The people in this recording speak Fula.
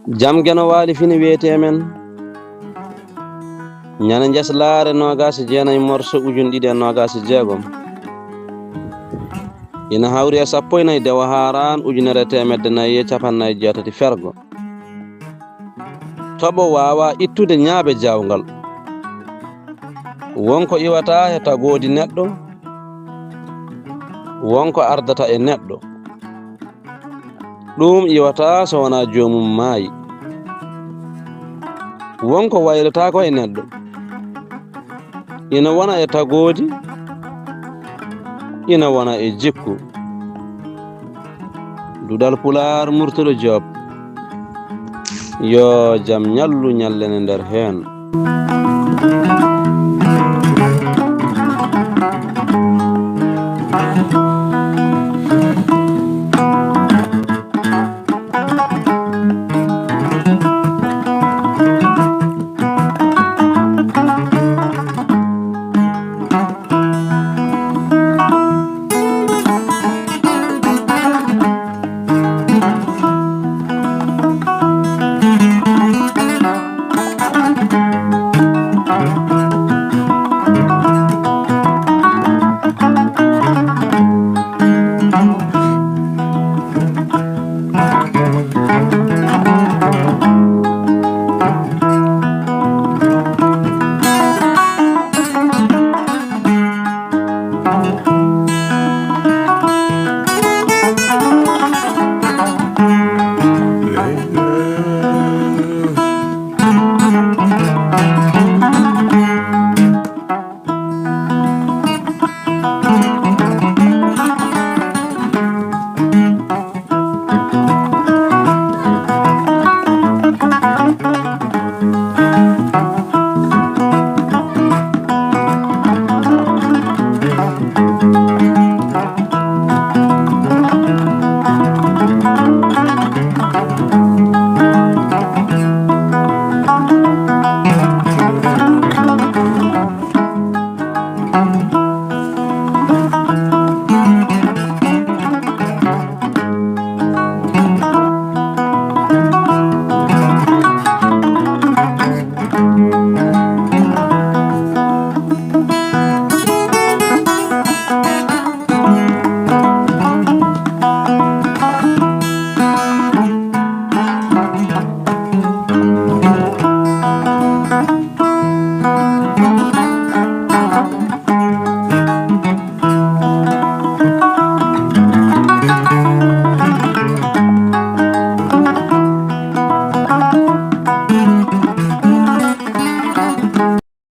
Jamgeno waali fini wiyete men ñana jeslaare 29 morso ujun 226 ina hawri e 14 dewa haran ujunere temedde nayi e capannayi jeetati fergo toɓo wawa ittude ñaabe jawngal wonko iwata e tagodi neɗɗo wonko ardata e neɗɗo ɗum iwata so wona jomum maayi wonko waylata ko e neɗɗo ina wona e tagodi ina wona e jikku Dudal Pular Murtuɗo Job yo jam ñallu ñallene nder hen